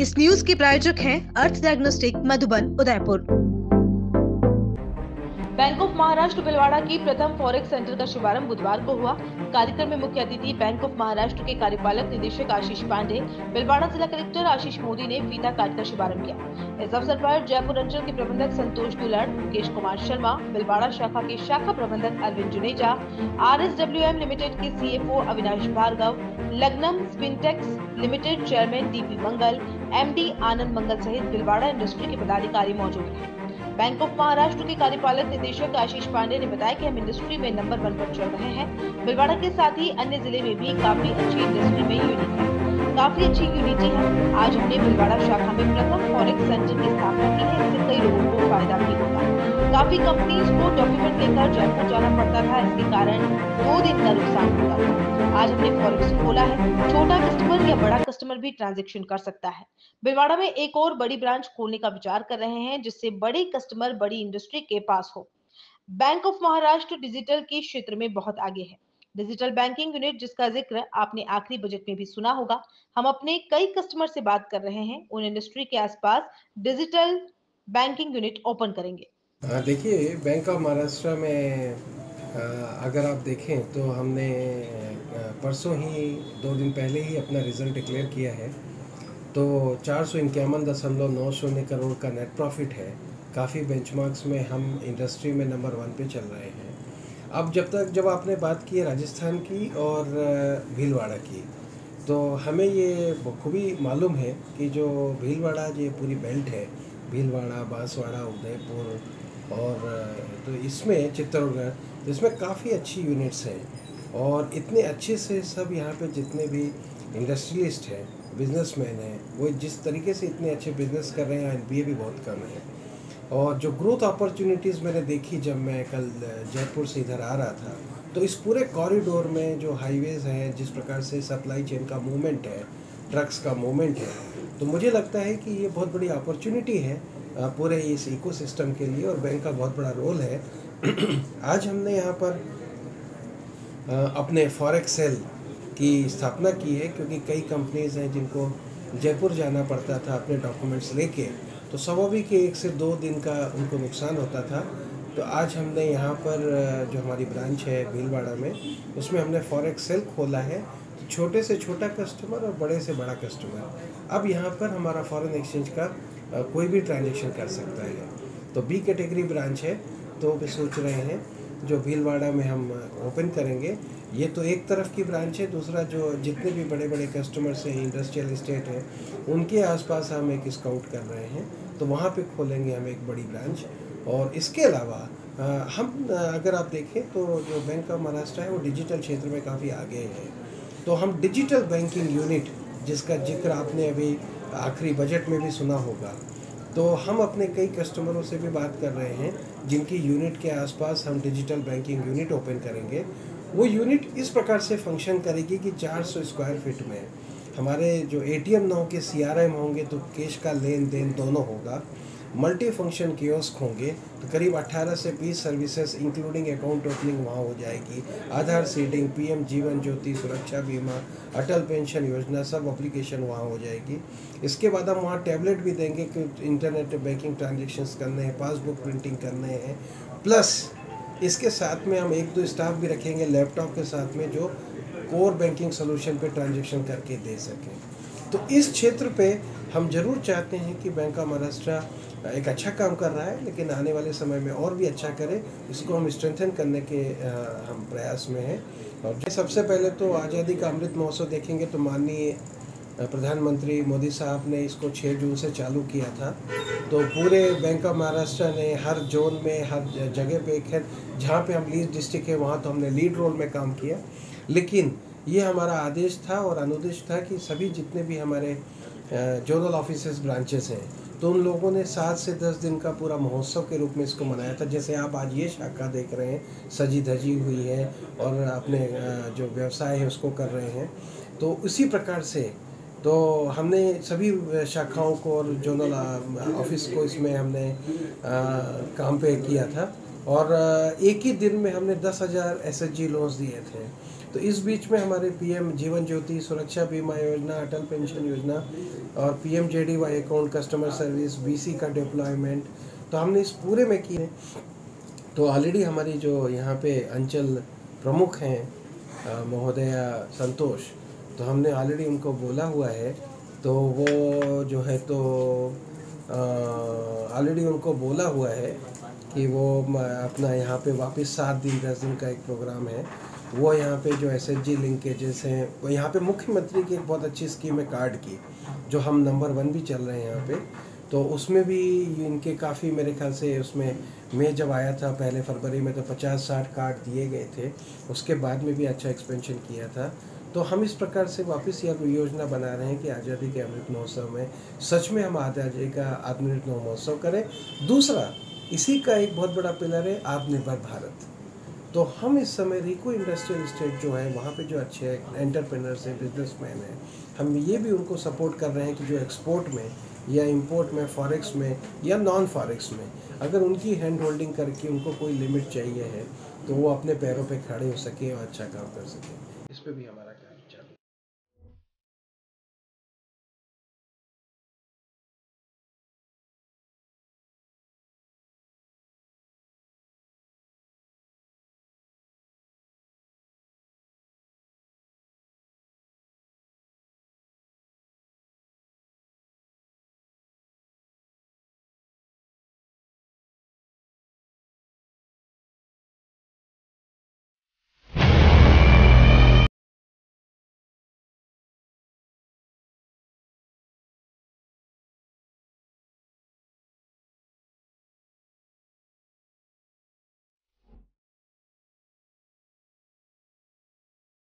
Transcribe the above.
इस न्यूज के प्रायोजक हैं Arth Diagnostic Madhuban Udaipur. Bank of Maharashtra Bhilwara की प्रथम फॉरेक्स सेंटर का शुभारंभ बुधवार को हुआ। कार्यक्रम में मुख्य अतिथि बैंक ऑफ महाराष्ट्र के कार्यपालक निदेशक आशीष पांडे, भिलवाड़ा जिला कलेक्टर आशीष मोदी ने फीता काट कर शुभारंभ किया। इस अवसर पर जयपुर अंचल के प्रबंधक संतोष दुलड़, मुकेश कुमार शर्मा, भिलवाड़ा शाखा के शाखा प्रबंधक अरविंद जुनेजा, RSWM लिमिटेड के CFO Avinash Bhargava, Lagnam Spintex limited chairman DP Mangal, MD Anand Mangal सहित भिलवाड़ा इंडस्ट्री के पदाधिकारी मौजूद रहे। बैंक ऑफ महाराष्ट्र के कार्यपालक निदेशक आशीष पांडे ने बताया कि हम इंडस्ट्री में नंबर 1 पर चल रहे हैं। भिलवाड़ा के साथ ही अन्य जिले में भी काफी अच्छी इंडस्ट्री में यूनिट है, काफी अच्छी यूनिटी है। आज हमने भिलवाड़ा शाखा में प्रथम फॉरेक्स सेंटर की स्थापना की है, इससे कई लोगों को फायदा भी होगा। काफी कंपनीज को डॉक्यूमेंट लेकर जयपुर जाना पड़ता था, इसके कारण 2 दिन का नुकसान होता था। आज हमने फॉरेक्स खोला है, छोटा कस्टमर या बड़ा कस्टमर भी ट्रांजेक्शन कर सकता है। भिलवाड़ा में एक और बड़ी ब्रांच खोलने का विचार कर रहे हैं, जिससे बड़े कस्टमर बड़ी इंडस्ट्री के पास हो। बैंक ऑफ महाराष्ट्र डिजिटल के क्षेत्र में बहुत आगे है। डिजिटल बैंकिंग यूनिट, जिसका जिक्र आपने आखिरी बजट में भी सुना होगा, हम अपने कई कस्टमर से बात कर रहे हैं, उन इंडस्ट्री के आसपास डिजिटल बैंकिंग यूनिट ओपन करेंगे। देखिए, बैंक ऑफ महाराष्ट्र में अगर आप देखें तो हमने परसों ही 2 दिन पहले ही अपना रिज़ल्ट डिक्लेयर किया है। तो 451.90 करोड़ का नेट प्रॉफिट है। काफ़ी बेंचमार्क्स में हम इंडस्ट्री में नंबर 1 पे चल रहे हैं। अब जब आपने बात की है राजस्थान की और भीलवाड़ा की, तो हमें ये बखूबी मालूम है कि जो भीलवाड़ा ये पूरी बेल्ट है, भीलवाड़ा, बांसवाड़ा, उदयपुर और तो इसमें चित्तौड़गढ़, तो इसमें काफ़ी अच्छी यूनिट्स हैं और इतने अच्छे से सब यहाँ पे जितने भी इंडस्ट्रियलिस्ट हैं, बिजनेसमैन हैं, वो जिस तरीके से इतने अच्छे बिजनेस कर रहे हैं, NPA भी बहुत कम है। और जो ग्रोथ अपॉर्चुनिटीज़ मैंने देखी जब मैं कल जयपुर से इधर आ रहा था, तो इस पूरे कॉरिडोर में जो हाईवेज़ हैं, जिस प्रकार से सप्लाई चेन का मूवमेंट है, ट्रक्स का मूवमेंट है, तो मुझे लगता है कि ये बहुत बड़ी अपॉर्चुनिटी है पूरे इस इकोसिस्टम के लिए और बैंक का बहुत बड़ा रोल है। आज हमने यहाँ पर अपने फॉरेक्स सेल की स्थापना की है, क्योंकि कई कंपनीज़ हैं जिनको जयपुर जाना पड़ता था अपने डॉक्यूमेंट्स लेके, तो स्वाभाविक कि 1 से 2 दिन का उनको नुकसान होता था। तो आज हमने यहाँ पर जो हमारी ब्रांच है भीलवाड़ा में, उसमें हमने फॉरेक्स सेल खोला है। तो छोटे से छोटा कस्टमर और बड़े से बड़ा कस्टमर अब यहाँ पर हमारा फॉरेन एक्सचेंज का कोई भी ट्रांजेक्शन कर सकता है। तो B कैटेगरी ब्रांच है, तो भी सोच रहे हैं जो भीलवाड़ा में हम ओपन करेंगे। ये तो एक तरफ की ब्रांच है, दूसरा जो जितने भी बड़े बड़े कस्टमर्स हैं, इंडस्ट्रियल इस्टेट है, उनके आसपास हम एक स्काउट कर रहे हैं, तो वहाँ पे खोलेंगे हम एक बड़ी ब्रांच। और इसके अलावा हम अगर आप देखें तो जो बैंक ऑफ महाराष्ट्र है वो डिजिटल क्षेत्र में काफ़ी आगे है। तो हम डिजिटल बैंकिंग यूनिट, जिसका जिक्र आपने अभी आखिरी बजट में भी सुना होगा, तो हम अपने कई कस्टमरों से भी बात कर रहे हैं जिनकी यूनिट के आसपास हम डिजिटल बैंकिंग यूनिट ओपन करेंगे। वो यूनिट इस प्रकार से फंक्शन करेगी कि 400 स्क्वायर फीट में हमारे जो ATM ना हो के CRM होंगे, तो कैश का लेन देन दोनों होगा। मल्टी फंक्शन कियोस्क होंगे, तो करीब 18 से 20 सर्विसेज इंक्लूडिंग अकाउंट ओपनिंग वहाँ हो जाएगी। आधार सीडिंग, PM जीवन ज्योति, सुरक्षा बीमा, अटल पेंशन योजना, सब एप्लीकेशन वहाँ हो जाएगी। इसके बाद हम वहाँ टैबलेट भी देंगे कि इंटरनेट बैंकिंग ट्रांजेक्शन्स करने हैं, पासबुक प्रिंटिंग करने हैं। प्लस इसके साथ में हम 1-2 स्टाफ भी रखेंगे लैपटॉप के साथ में, जो कोर बैंकिंग सोल्यूशन पे ट्रांजेक्शन करके दे सकें। तो इस क्षेत्र पे हम जरूर चाहते हैं कि बैंक ऑफ महाराष्ट्र एक अच्छा काम कर रहा है, लेकिन आने वाले समय में और भी अच्छा करे, इसको हम स्ट्रेंथन करने के हम प्रयास में हैं। और सबसे पहले तो आज़ादी का अमृत महोत्सव देखेंगे तो माननीय प्रधानमंत्री मोदी साहब ने इसको 6 जून से चालू किया था। तो पूरे बैंक ऑफ महाराष्ट्र ने हर जोन में, हर जगह पे, खैर जहाँ पे हम लीड डिस्ट्रिक्ट है वहाँ तो हमने लीड रोल में काम किया, लेकिन ये हमारा आदेश था और अनुदेश था कि सभी जितने भी हमारे जोनल ऑफिसेस ब्रांचेस हैं, तो उन लोगों ने 7 से 10 दिन का पूरा महोत्सव के रूप में इसको मनाया था। जैसे आप आज ये शाखा देख रहे हैं, सजी धजी हुई है और अपने जो व्यवसाय है उसको कर रहे हैं, तो उसी प्रकार से तो हमने सभी शाखाओं को और जोनल ऑफिस को इसमें हमने काम पे किया था। और एक ही दिन में हमने 10,000 एसएचजी लोन्स दिए थे। तो इस बीच में हमारे पीएम जीवन ज्योति सुरक्षा बीमा योजना, अटल पेंशन योजना और PMJDY account customer service, BC का डिप्लॉयमेंट, तो हमने इस पूरे में किए। तो ऑलरेडी हमारी जो यहाँ पे अंचल प्रमुख हैं महोदया संतोष, तो हमने ऑलरेडी उनको बोला हुआ है, तो वो जो है तो ऑलरेडी उनको बोला हुआ है कि वो अपना यहाँ पे वापस 7 दिन 10 दिन का एक प्रोग्राम है, वो यहाँ पे जो एसएचजी लिंकेजेस हैं, वो यहाँ पे मुख्यमंत्री की एक बहुत अच्छी स्कीम है कार्ड की, जो हम नंबर 1 भी चल रहे हैं यहाँ पे। तो उसमें भी इनके काफ़ी मेरे ख्याल से उसमें मैं जब आया था पहले फरवरी में तो 50-60 कार्ड दिए गए थे, उसके बाद में भी अच्छा एक्सपेंशन किया था। तो हम इस प्रकार से वापस यह योजना बना रहे हैं कि आज़ादी के अमृत महोत्सव में सच में हम आज़ादी का आत्मनिर्भर महोत्सव करें। दूसरा इसी का एक बहुत बड़ा पिलर है आत्मनिर्भर भारत। तो हम इस समय रिको इंडस्ट्रियल इस्टेट जो है वहाँ पे जो अच्छे एंटरप्रेन्योर्स हैं, बिजनेसमैन हैं, हम ये भी उनको सपोर्ट कर रहे हैं कि जो एक्सपोर्ट में या इंपोर्ट में, फॉरेक्स में या नॉन फॉरेक्स में, अगर उनकी हैंड होल्डिंग करके उनको कोई लिमिट चाहिए है तो वो अपने पैरों पे खड़े हो सके और अच्छा काम कर सके। इस पे भी हमारा